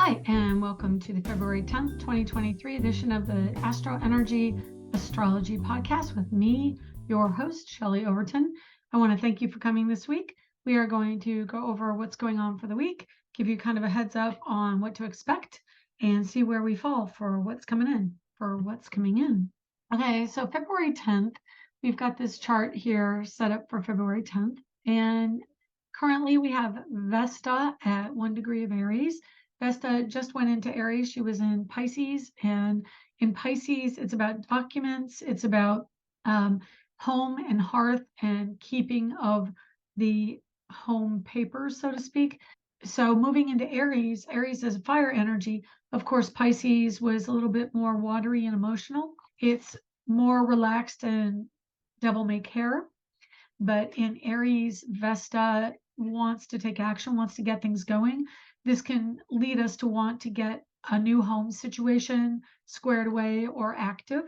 Hi, and welcome to the February 10th, 2023 edition of the AstroEnergy Astrology podcast with me, your host, Shelley Overton. I want to thank you for coming this week. We are going to go over what's going on for the week, give you kind of a heads up on what to expect, and see where we fall for what's coming in. Okay, so February 10th, we've got this chart here set up for February 10th, and currently we have Vesta at 1 degree of Aries. Vesta just went into Aries. She was in Pisces, and in Pisces, it's about documents. It's about home and hearth and keeping of the home papers, so to speak. So moving into Aries, Aries is a fire energy. Of course, Pisces was a little bit more watery and emotional. It's more relaxed and devil may care. But in Aries, Vesta wants to take action, wants to get things going. This can lead us to want to get a new home situation squared away or active.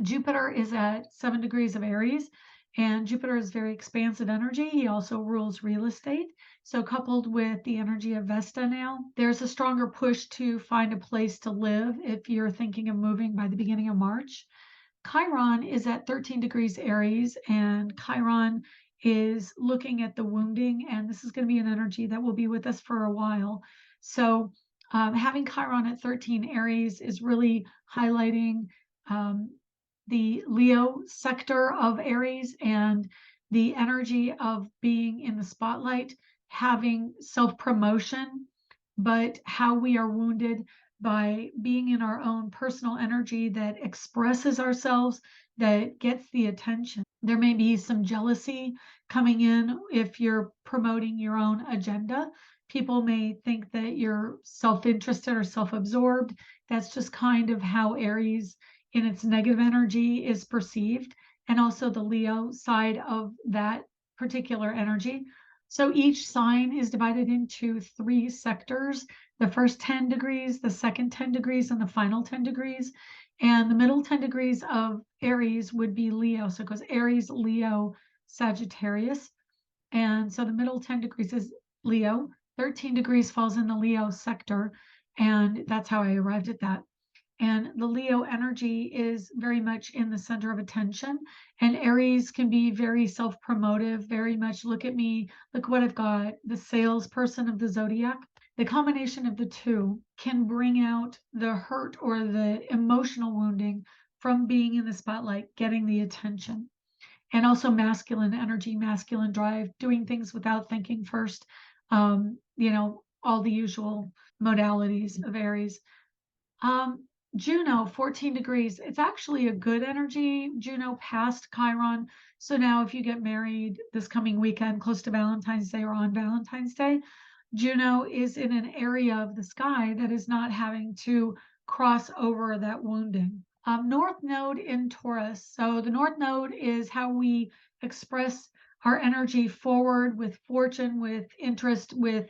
Jupiter is at 7 degrees of Aries, and Jupiter is very expansive energy. He also rules real estate. So coupled with the energy of Vesta now, there's a stronger push to find a place to live if you're thinking of moving by the beginning of March. Chiron is at 13 degrees Aries, and Chiron is looking at the wounding, and this is going to be an energy that will be with us for a while. So having Chiron at 13 Aries is really highlighting the Leo sector of Aries and the energy of being in the spotlight, having self-promotion, but how we are wounded by being in our own personal energy that expresses ourselves, that gets the attention. There may be some jealousy coming in if you're promoting your own agenda. People may think that you're self-interested or self-absorbed. That's just kind of how Aries in its negative energy is perceived, and also the Leo side of that particular energy. So each sign is divided into 3 sectors: the first 10 degrees, the second 10 degrees, and the final 10 degrees. And the middle 10 degrees of Aries would be Leo. So it goes Aries, Leo, Sagittarius. And so the middle 10 degrees is Leo. 13 degrees falls in the Leo sector. And that's how I arrived at that. And the Leo energy is very much in the center of attention. And Aries can be very self-promotive, very much look at me, look what I've got, the salesperson of the zodiac. The combination of the two can bring out the hurt or the emotional wounding from being in the spotlight, getting the attention. And also masculine energy, masculine drive, doing things without thinking first, all the usual modalities of Aries. Juno, 14 degrees. It's actually a good energy. Juno passed Chiron. So now if you get married this coming weekend, close to Valentine's Day or on Valentine's Day, Juno is in an area of the sky that is not having to cross over that wounding. North Node in Taurus. So the North Node is how we express our energy forward with fortune, with interest, with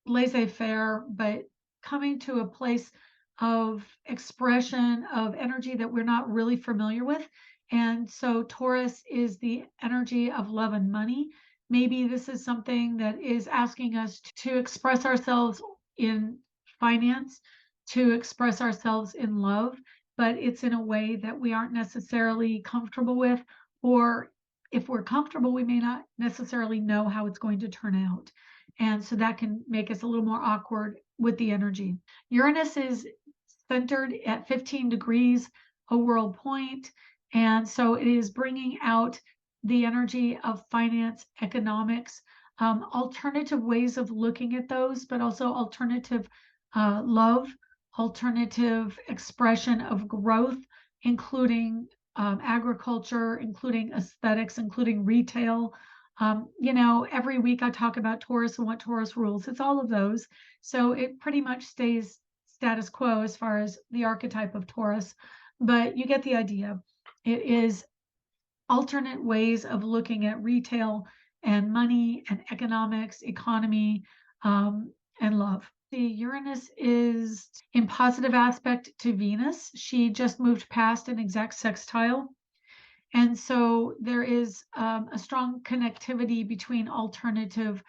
laissez-faire, but coming to a place of expression of energy that we're not really familiar with. And so Taurus is the energy of love and money. Maybe this is something that is asking us to express ourselves in finance, to express ourselves in love, but it's in a way that we aren't necessarily comfortable with, or if we're comfortable, we may not necessarily know how it's going to turn out. And so that can make us a little more awkward with the energy. Uranus is centered at 15 degrees, a world point. And so it is bringing out the energy of finance, economics, alternative ways of looking at those, but also alternative love, alternative expression of growth, including agriculture, including aesthetics, including retail. Every week I talk about Taurus and what Taurus rules. It's all of those. So it pretty much stays status quo as far as the archetype of Taurus, but you get the idea. It is alternate ways of looking at retail and money and economics, economy, and love. The Uranus is in positive aspect to Venus. She just moved past an exact sextile. And so there is a strong connectivity between alternative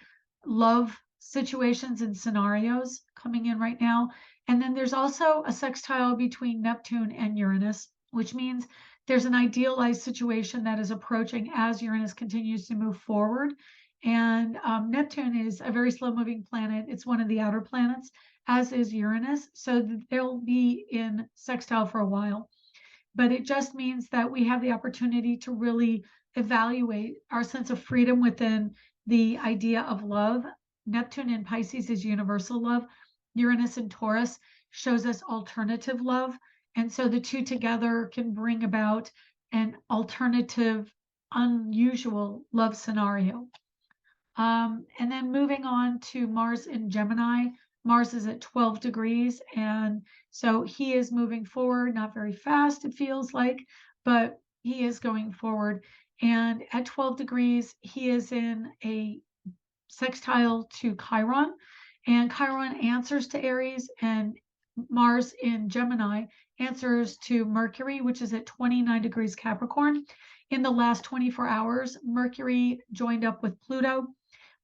love situations and scenarios coming in right now. And then there's also a sextile between Neptune and Uranus, which means there's an idealized situation that is approaching as Uranus continues to move forward. And Neptune is a very slow moving planet. It's one of the outer planets, as is Uranus. So they'll be in sextile for a while. But it just means that we have the opportunity to really evaluate our sense of freedom within the idea of love. Neptune in Pisces is universal love. Uranus in Taurus shows us alternative love. And so the two together can bring about an alternative, unusual love scenario. And then moving on to Mars in Gemini. Mars is at 12 degrees. And so he is moving forward, not very fast, it feels like, but he is going forward. And at 12 degrees, he is in a sextile to Chiron. And Chiron answers to Aries, and Mars in Gemini answers to Mercury, which is at 29 degrees Capricorn. In the last 24 hours, Mercury joined up with Pluto,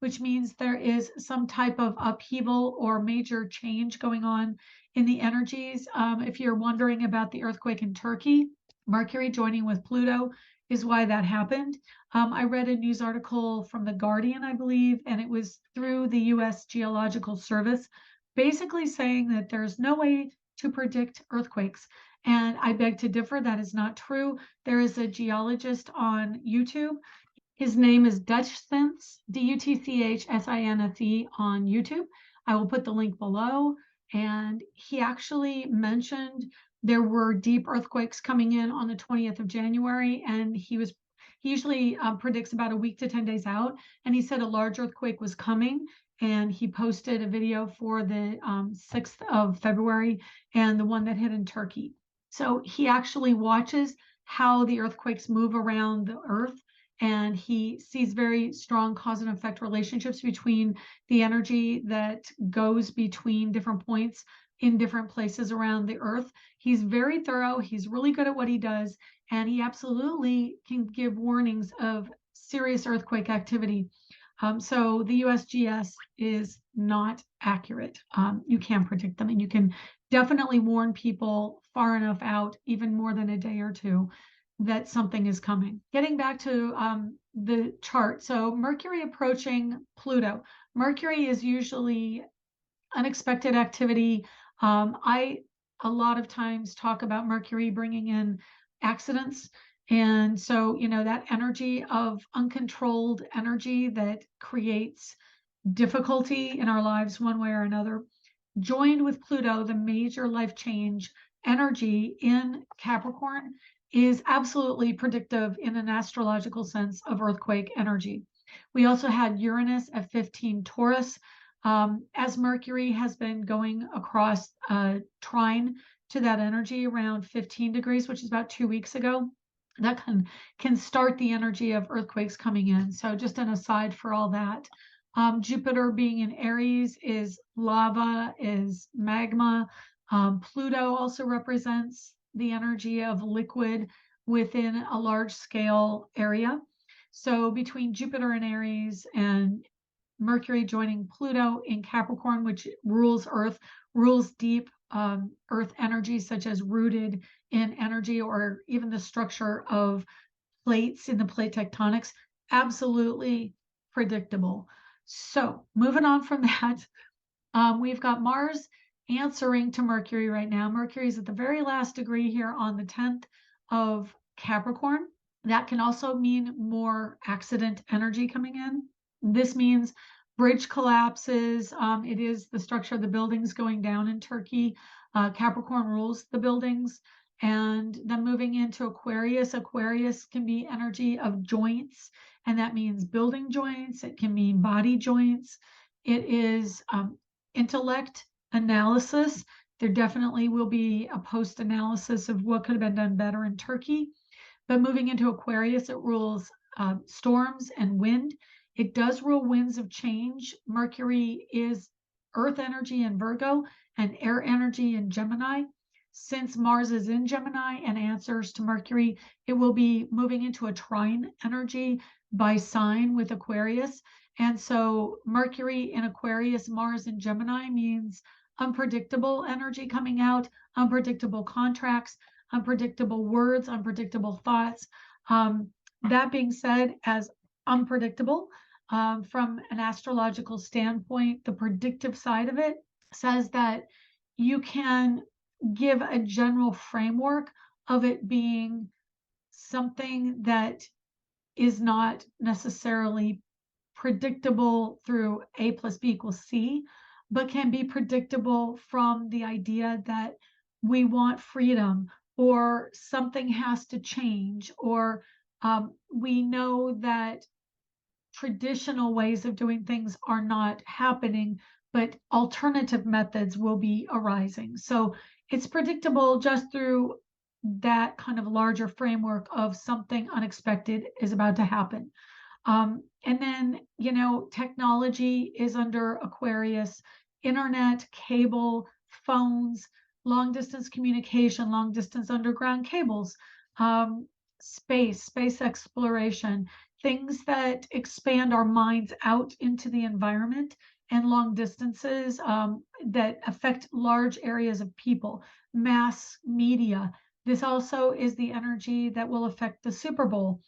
which means there is some type of upheaval or major change going on in the energies. If you're wondering about the earthquake in Turkey, Mercury joining with Pluto is why that happened. I read a news article from The Guardian, I believe, and it was through the US Geological Service, basically saying that there's no way to predict earthquakes. And I beg to differ, that is not true. There is a geologist on YouTube. His name is DUTCHSINSE, DUTCHSINSE on YouTube. I will put the link below. And he actually mentioned there were deep earthquakes coming in on the 20th of January. And he usually predicts about a week to 10 days out. And he said a large earthquake was coming. And he posted a video for the 6th of February and the one that hit in Turkey. So he actually watches how the earthquakes move around the earth, and he sees very strong cause and effect relationships between the energy that goes between different points in different places around the earth. He's very thorough. He's really good at what he does, and he absolutely can give warnings of serious earthquake activity. So the USGS is not accurate. You can predict them, and you can definitely warn people far enough out, even more than a day or two, that something is coming. Getting back to the chart. So Mercury approaching Pluto. Mercury is usually unexpected activity. I a lot of times talk about Mercury bringing in accidents. And so, that energy of uncontrolled energy that creates difficulty in our lives one way or another, joined with Pluto, the major life change energy in Capricorn, is absolutely predictive in an astrological sense of earthquake energy. We also had Uranus at 15 Taurus. As Mercury has been going across trine to that energy around 15 degrees, which is about 2 weeks ago, that can start the energy of earthquakes coming in. So just an aside for all that. Jupiter being in Aries is lava, is magma. Pluto also represents the energy of liquid within a large scale area. So between Jupiter and Aries and Mercury joining Pluto in Capricorn, which rules Earth, rules deep Earth energy, such as rooted in energy or even the structure of plates in the plate tectonics, absolutely predictable. So moving on from that, we've got Mars answering to Mercury right now. Mercury is at the very last degree here on the 10th of Capricorn. That can also mean more accident energy coming in. This means bridge collapses. It is the structure of the buildings going down in Turkey. Capricorn rules the buildings. And then moving into Aquarius. Aquarius can be energy of joints, and that means building joints. It can mean body joints. It is intellect analysis. There definitely will be a post-analysis of what could have been done better in Turkey. But moving into Aquarius, it rules storms and wind. It does rule winds of change. Mercury is earth energy in Virgo and air energy in Gemini. Since Mars is in Gemini and answers to Mercury, it will be moving into a trine energy by sign with Aquarius. And so Mercury in Aquarius, Mars in Gemini means unpredictable energy coming out, unpredictable contracts, unpredictable words, unpredictable thoughts. That being said, as unpredictable, from an astrological standpoint, the predictive side of it says that you can give a general framework of it being something that is not necessarily predictable through A plus B equals C, but can be predictable from the idea that we want freedom, or something has to change, or we know that traditional ways of doing things are not happening, but alternative methods will be arising. So it's predictable just through that kind of larger framework of something unexpected is about to happen. And then, technology is under Aquarius, internet, cable, phones, long distance communication, long distance underground cables, space exploration, things that expand our minds out into the environment, and long distances that affect large areas of people, mass media. This also is the energy that will affect the Super Bowl.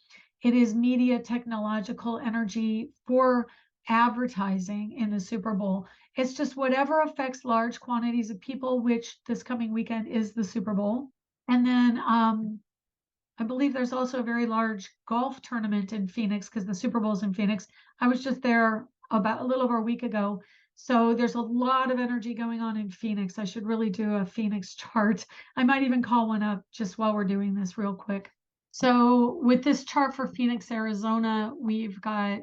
It is media technological energy for advertising in the Super Bowl. It's just whatever affects large quantities of people, which this coming weekend is the Super Bowl. And then I believe there's also a very large golf tournament in Phoenix because the Super Bowl's in Phoenix. I was just there about a little over a week ago. So there's a lot of energy going on in Phoenix. I should really do a Phoenix chart. I might even call one up just while we're doing this real quick. So with this chart for Phoenix, Arizona, we've got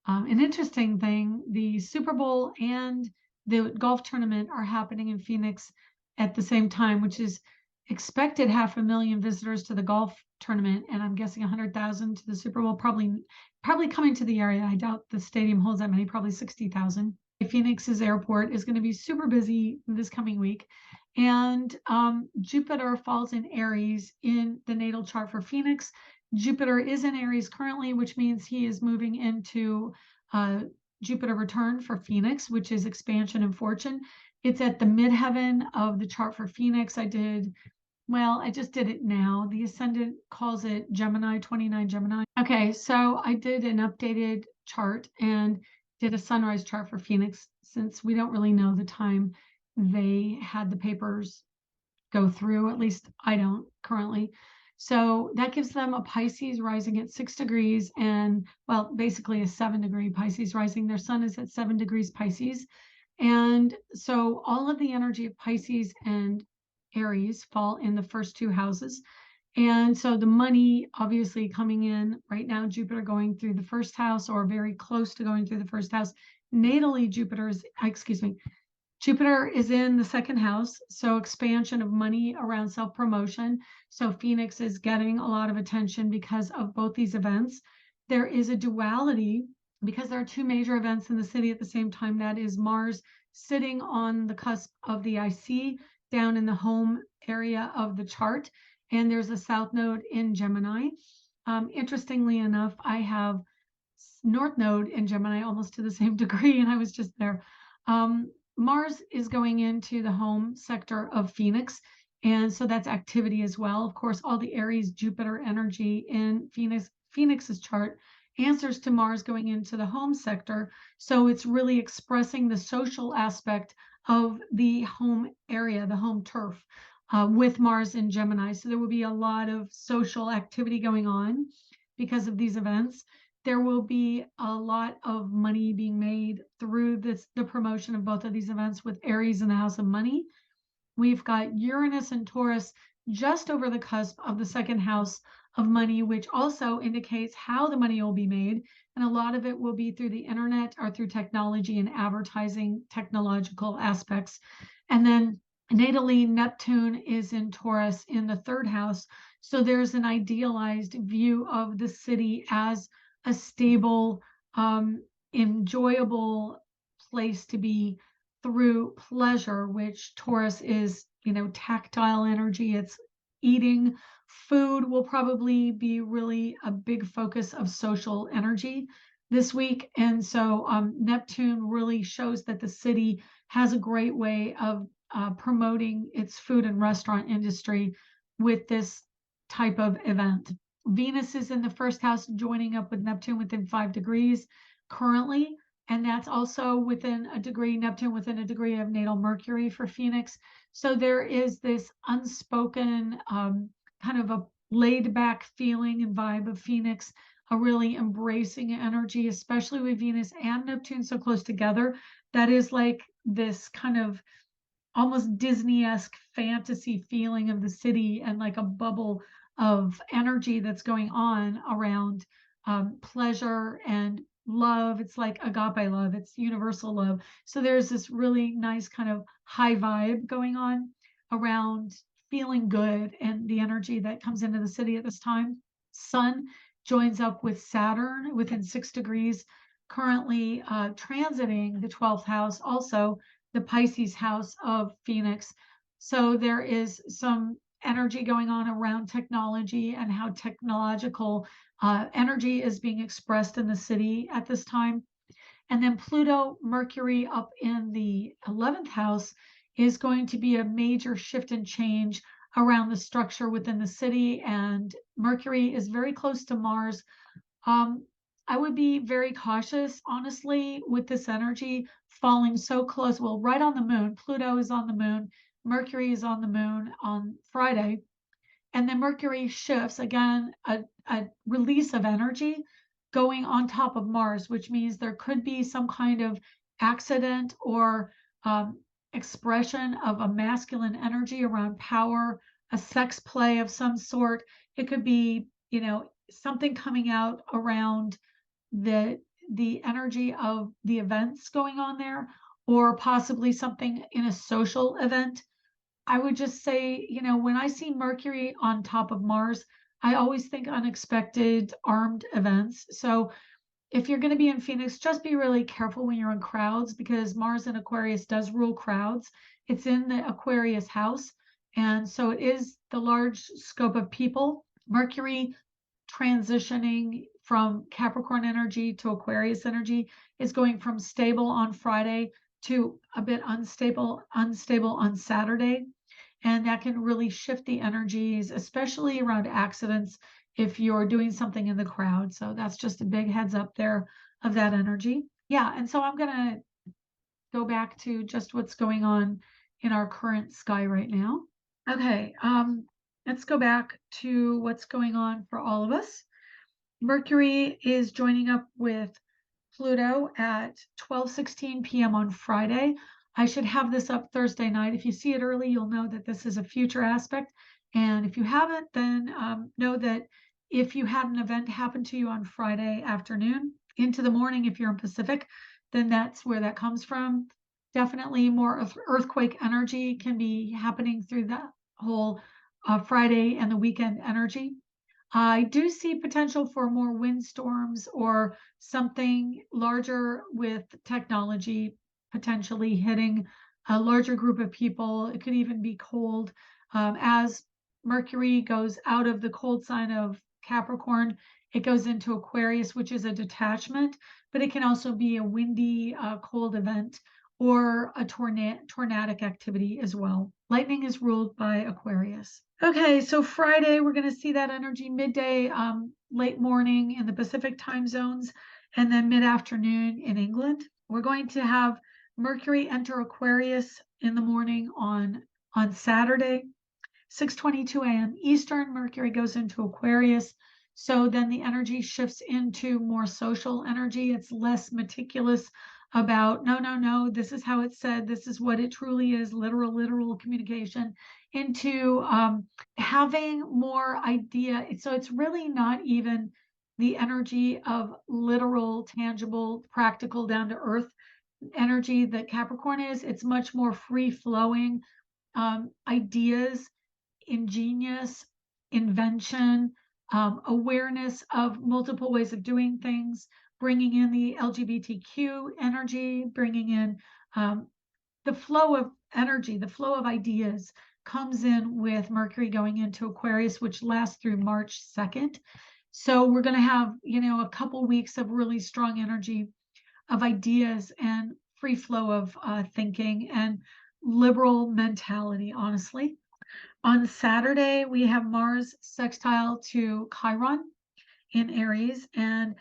an interesting thing. The Super Bowl and the golf tournament are happening in Phoenix at the same time, which is expected 500,000 visitors to the golf tournament, and I'm guessing 100,000 to the Super Bowl, probably coming to the area. I doubt the stadium holds that many, probably 60,000. Phoenix's airport is going to be super busy this coming week. And Jupiter falls in Aries in the natal chart for Phoenix. Jupiter is in Aries currently, which means he is moving into Jupiter return for Phoenix, which is expansion and fortune. It's at the midheaven of the chart for Phoenix. I just did it now. The ascendant calls it Gemini, 29 Gemini. Okay, so I did an updated chart and did a sunrise chart for Phoenix, since we don't really know the time they had the papers go through. At least I don't currently. So that gives them a Pisces rising at 6 degrees, and basically a 7-degree Pisces rising. Their sun is at 7 degrees Pisces. And so all of the energy of Pisces and Aries fall in the first two houses. And so the money obviously coming in right now, Jupiter going through the first house or very close to going through the first house. Natally, Jupiter is in the second house. So expansion of money around self-promotion. So Phoenix is getting a lot of attention because of both these events. There is a duality because there are two major events in the city at the same time. That is Mars sitting on the cusp of the IC down in the home area of the chart. And there's a south node in Gemini. Interestingly enough, I have north node in Gemini almost to the same degree, and I was just there. Mars is going into the home sector of Phoenix, and so that's activity as well. Of course, all the Aries Jupiter energy in Phoenix's chart answers to Mars going into the home sector. So it's really expressing the social aspect of the home area, the home turf, with Mars in Gemini. So there will be a lot of social activity going on because of these events. There will be a lot of money being made through the promotion of both of these events, with Aries in the house of money. We've got Uranus and Taurus just over the cusp of the second house of money, which also indicates how the money will be made. And a lot of it will be through the internet or through technology and advertising technological aspects. And then natally, Neptune is in Taurus in the third house. So there's an idealized view of the city as a stable, enjoyable place to be through pleasure, which Taurus is, tactile energy. It's eating. Food will probably be really a big focus of social energy. this week. And so Neptune really shows that the city has a great way of promoting its food and restaurant industry with this type of event. Venus is in the first house, joining up with Neptune within 5 degrees currently. And that's also within a degree, Neptune within a degree of natal Mercury for Phoenix. So there is this unspoken kind of a laid back feeling and vibe of Phoenix, a really embracing energy, especially with Venus and Neptune so close together. That is like this kind of almost Disney-esque fantasy feeling of the city and like a bubble of energy that's going on around pleasure and love. It's like agape love, it's universal love. So there's this really nice kind of high vibe going on around feeling good and the energy that comes into the city at this time. Sun joins up with Saturn within 6 degrees, currently transiting the 12th house, also the Pisces house of Phoenix. So there is some energy going on around technology and how technological energy is being expressed in the city at this time. And then Pluto, Mercury up in the 11th house is going to be a major shift and change around the structure within the city. And Mercury is very close to Mars. I would be very cautious, honestly, with this energy falling so close. Well, right on the moon. Pluto is on the moon. Mercury is on the moon on Friday. And then Mercury shifts again, a release of energy going on top of Mars, which means there could be some kind of accident or expression of a masculine energy around power, a sex play of some sort. It could be, something coming out around the energy of the events going on there, or possibly something in a social event. I would just say, when I see Mercury on top of Mars, I always think unexpected armed events. So if you're going to be in Phoenix, just be really careful when you're in crowds, because Mars in Aquarius does rule crowds. It's in the Aquarius house. And so it is the large scope of people. Mercury transitioning from Capricorn energy to Aquarius energy is going from stable on Friday to a bit unstable on Saturday. And that can really shift the energies, especially around accidents if you're doing something in the crowd. So that's just a big heads up there of that energy. Yeah, and so I'm going to go back to just what's going on in our current sky right now. Okay, let's go back to what's going on for all of us. Mercury is joining up with Pluto at 12:16 p.m. on Friday. I should have this up Thursday night. If you see it early, you'll know that this is a future aspect. And if you haven't, then know that if you had an event happen to you on Friday afternoon into the morning, if you're in Pacific, then that's where that comes from. Definitely more earthquake energy can be happening through that whole Friday and the weekend energy. I do see potential for more windstorms or something larger with technology potentially hitting a larger group of people. It could even be cold. As Mercury goes out of the cold sign of Capricorn, it goes into Aquarius, which is a detachment, but it can also be a windy, cold event or a tornadic activity as well. Lightning is ruled by Aquarius. Okay, so Friday, we're going to see that energy midday, late morning in the Pacific time zones, and then mid-afternoon in England. We're going to have Mercury enter Aquarius in the morning on Saturday, 6:22 a.m. Eastern. Mercury goes into Aquarius. So then the energy shifts into more social energy. It's less meticulous about, no, this is how it's said, this is what it truly is, literal communication, into having more idea. So it's really not even the energy of literal, tangible, practical, down to earth energy that Capricorn is. It's much more free flowing ideas, ingenious invention, awareness of multiple ways of doing things, bringing in the LGBTQ energy, bringing in the flow of energy, the flow of ideas comes in with Mercury going into Aquarius, which lasts through March 2nd. So we're going to have, a couple weeks of really strong energy of ideas and free flow of thinking and liberal mentality, honestly. On Saturday, we have Mars sextile to Chiron in Aries, and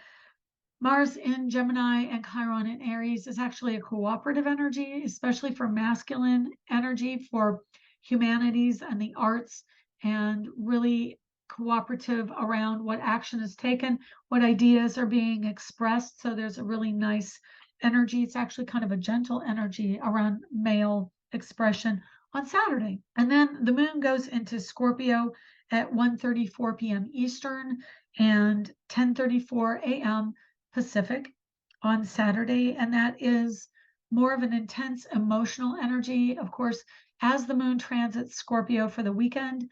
Mars in Gemini and Chiron in Aries is actually a cooperative energy, especially for masculine energy, for humanities and the arts, and really cooperative around what action is taken, what ideas are being expressed. So there's a really nice energy. It's actually kind of a gentle energy around male expression on Saturday. And then the moon goes into Scorpio at 1:34 p.m. Eastern and 10:34 a.m. Pacific on Saturday, and that is more of an intense emotional energy. Of course, as the moon transits Scorpio for the weekend,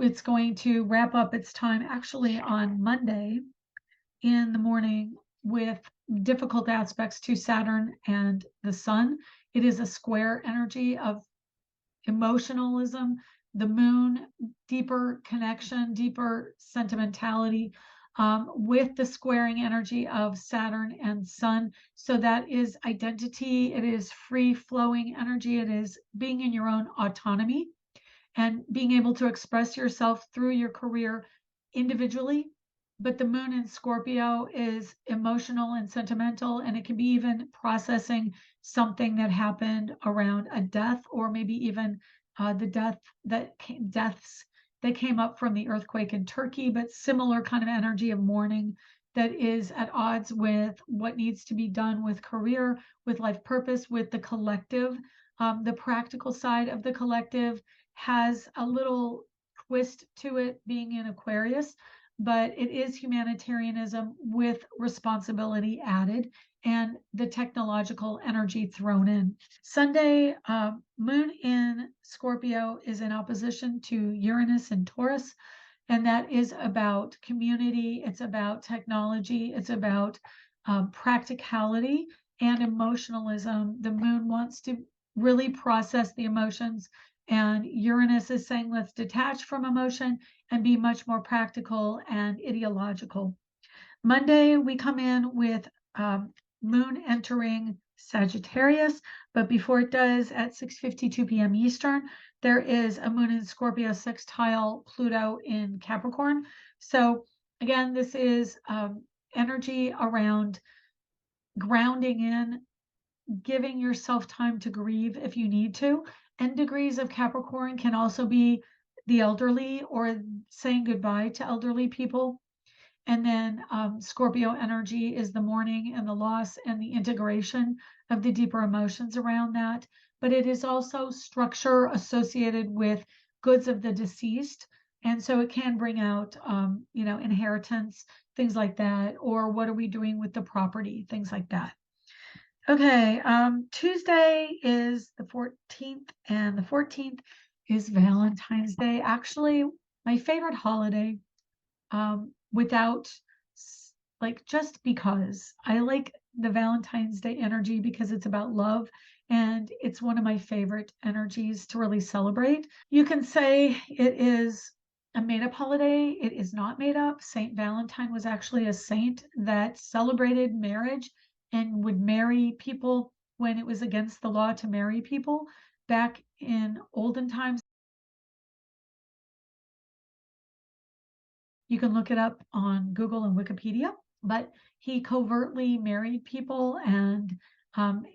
it's going to wrap up its time actually on Monday in the morning with difficult aspects to Saturn and the Sun. It is a square energy of emotionalism, the moon, deeper connection, deeper sentimentality, with the squaring energy of Saturn and Sun. So that is identity. It is free flowing energy. It is being in your own autonomy and being able to express yourself through your career individually. But the moon in Scorpio is emotional and sentimental, and it can be even processing something that happened around a death, or maybe even the deaths that came up from the earthquake in Turkey, but similar kind of energy of mourning that is at odds with what needs to be done with career, with life purpose, with the collective. The practical side of the collective has a little twist to it, being in Aquarius, but it is humanitarianism with responsibility added and the technological energy thrown in. Sunday, moon in Scorpio is in opposition to Uranus and Taurus, and that is about community, it's about technology, it's about practicality and emotionalism. The moon wants to really process the emotions, and Uranus is saying, let's detach from emotion and be much more practical and ideological. Monday, we come in with moon entering Sagittarius, but before it does, at 6:52 p.m. Eastern, there is a moon in Scorpio sextile Pluto in Capricorn. So again, this is energy around grounding in, giving yourself time to grieve if you need to. And degrees of Capricorn can also be the elderly or saying goodbye to elderly people. And then Scorpio energy is the mourning and the loss and the integration of the deeper emotions around that. But it is also structure associated with goods of the deceased. And so it can bring out, inheritance, things like that, or what are we doing with the property, things like that. Okay, Tuesday is the 14th, and the 14th is Valentine's Day. Actually, my favorite holiday, without just because I like the Valentine's Day energy because it's about love, and it's one of my favorite energies to really celebrate. You can say it is a made-up holiday. It is not made up. Saint Valentine was actually a saint that celebrated marriage and would marry people when it was against the law to marry people back in olden times. You can look it up on Google and Wikipedia, but he covertly married people and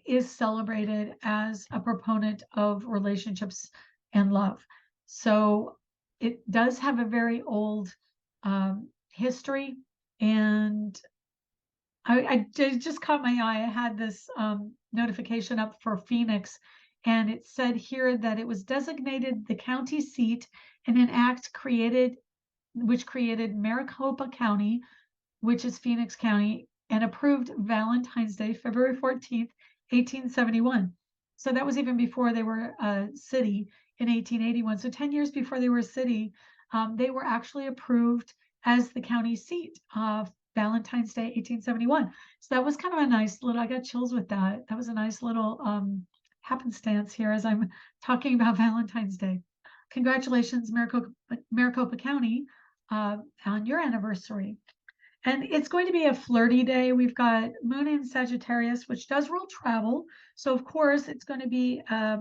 is celebrated as a proponent of relationships and love. So it does have a very old history, and it just caught my eye. I had this notification up for Phoenix, and it said here that it was designated the county seat in an act which created Maricopa County, which is Phoenix County, and approved Valentine's Day, February 14th, 1871. So that was even before they were a city in 1881. So 10 years before they were a city, they were actually approved as the county seat of Valentine's Day, 1871. So that was kind of a nice little, I got chills with that. That was a nice little happenstance here as I'm talking about Valentine's Day. Congratulations, Maricopa County, on your anniversary. And it's going to be a flirty day. We've got Moon in Sagittarius, which does rule travel. So, of course, it's going to be a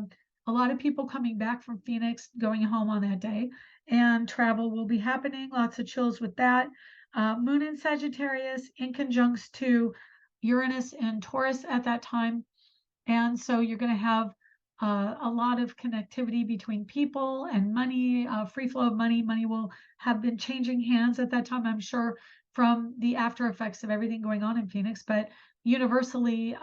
lot of people coming back from Phoenix, going home on that day, and travel will be happening. Lots of chills with that. Moon in Sagittarius in conjunction to Uranus and Taurus at that time. And so you're going to have a lot of connectivity between people and money, free flow of money. Money will have been changing hands at that time, I'm sure, from the after effects of everything going on in Phoenix. But universally,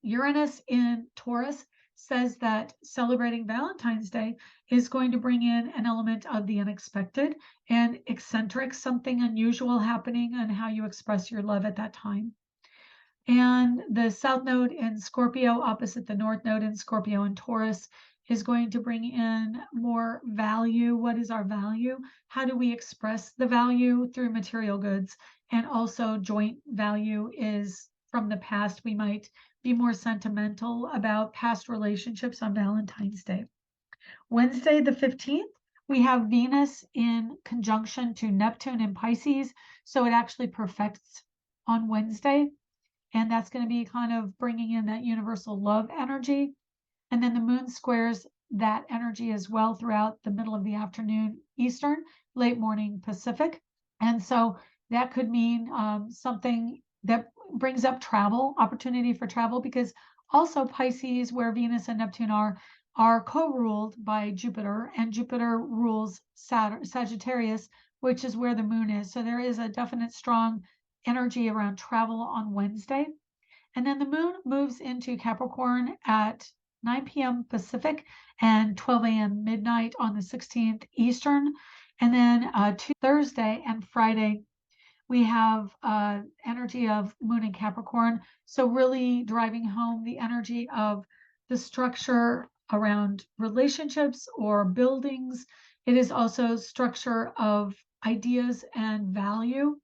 Uranus in Taurus says that celebrating Valentine's Day is going to bring in an element of the unexpected and eccentric, something unusual happening, and how you express your love at that time. And the South Node in Scorpio, opposite the North Node in Scorpio and Taurus, is going to bring in more value. What is our value? How do we express the value through material goods? And also, joint value is from the past. We might be more sentimental about past relationships on Valentine's Day. Wednesday, the 15th, we have Venus in conjunction to Neptune in Pisces. So it actually perfects on Wednesday. And that's going to be kind of bringing in that universal love energy. And then the moon squares that energy as well throughout the middle of the afternoon Eastern, late morning Pacific. And so that could mean something that brings up travel, opportunity for travel, because also Pisces, where Venus and Neptune are co-ruled by Jupiter, and Jupiter rules Sagittarius, which is where the moon is. So there is a definite strong energy around travel on Wednesday. And then the moon moves into Capricorn at 9 p.m. Pacific and 12 a.m. midnight on the 16th Eastern. And then Thursday and Friday, we have energy of moon in Capricorn. So really driving home the energy of the structure around relationships or buildings. It is also structure of ideas and value,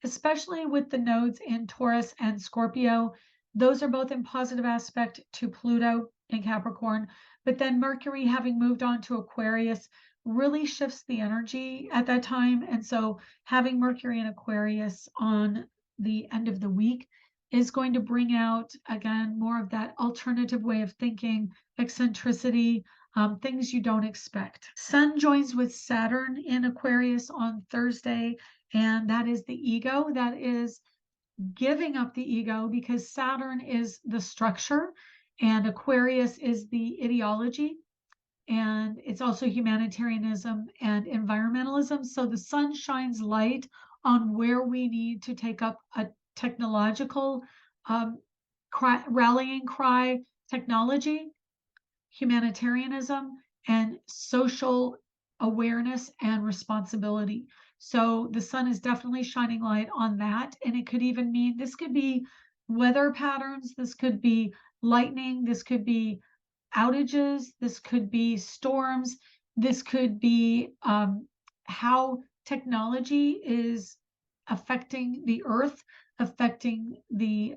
especially with the nodes in Taurus and Scorpio. Those are both in positive aspect to Pluto in Capricorn. But then Mercury, having moved on to Aquarius, really shifts the energy at that time. And so having Mercury in Aquarius on the end of the week is going to bring out, again, more of that alternative way of thinking, eccentricity, things you don't expect. Sun joins with Saturn in Aquarius on Thursday, and that is the ego. That is giving up the ego, because Saturn is the structure and Aquarius is the ideology. And it's also humanitarianism and environmentalism. So the sun shines light on where we need to take up a technological rallying cry, technology, humanitarianism, and social awareness and responsibility. So the sun is definitely shining light on that. And it could even mean, this could be weather patterns, this could be lightning, this could be outages, this could be storms, this could be how technology is affecting the earth, affecting the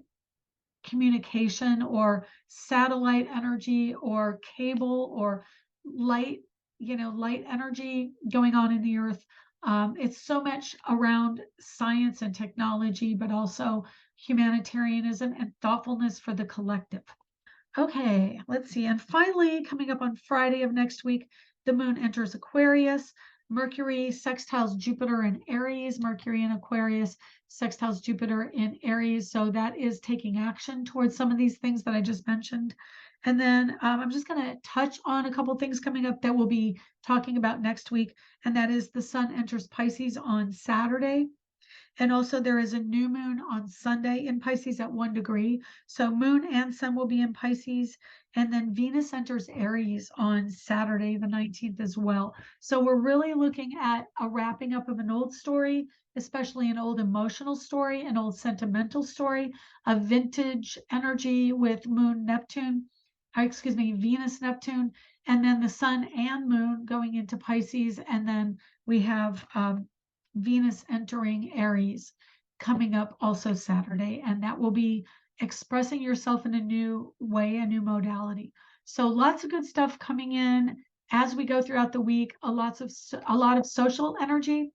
communication or satellite energy or cable or light, light energy going on in the earth. It's so much around science and technology, but also humanitarianism and thoughtfulness for the collective. Okay, let's see. And finally, coming up on Friday of next week, the moon enters Aquarius. Mercury sextiles Jupiter in Aries. Mercury in Aquarius sextiles Jupiter in Aries. So that is taking action towards some of these things that I just mentioned. And then I'm just going to touch on a couple things coming up that we'll be talking about next week. And that is the sun enters Pisces on Saturday. And also there is a new moon on Sunday in Pisces at 1 degree. So moon and sun will be in Pisces. And then Venus enters Aries on Saturday, the 19th as well. So we're really looking at a wrapping up of an old story, especially an old emotional story, an old sentimental story, a vintage energy with moon Neptune, Venus Neptune, and then the sun and moon going into Pisces. And then we have Venus entering Aries coming up also Saturday, and that will be expressing yourself in a new way, a new modality. So lots of good stuff coming in as we go throughout the week. A lot of social energy.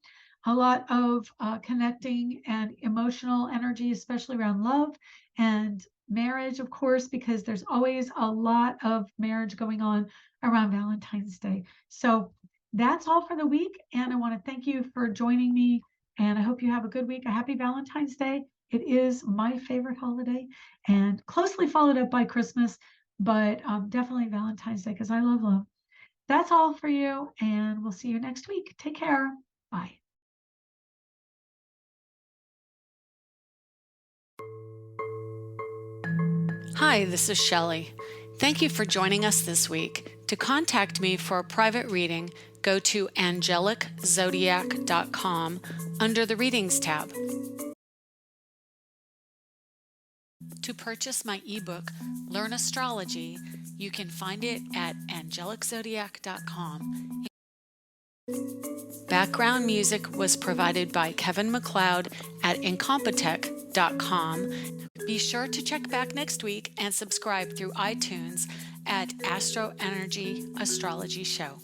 a lot of connecting and emotional energy, especially around love and marriage, of course, because there's always a lot of marriage going on around Valentine's Day. So that's all for the week. And I want to thank you for joining me. And I hope you have a good week. A happy Valentine's Day. It is my favorite holiday and closely followed up by Christmas, but definitely Valentine's Day because I love love. That's all for you. And we'll see you next week. Take care. Bye. Hi, this is Shelley. Thank you for joining us this week. To contact me for a private reading, go to angeliczodiac.com under the Readings tab. To purchase my ebook, Learn Astrology, you can find it at angeliczodiac.com. Background music was provided by Kevin MacLeod at incompetech.com. Be sure to check back next week and subscribe through iTunes at AstroEnergy Astrology Show.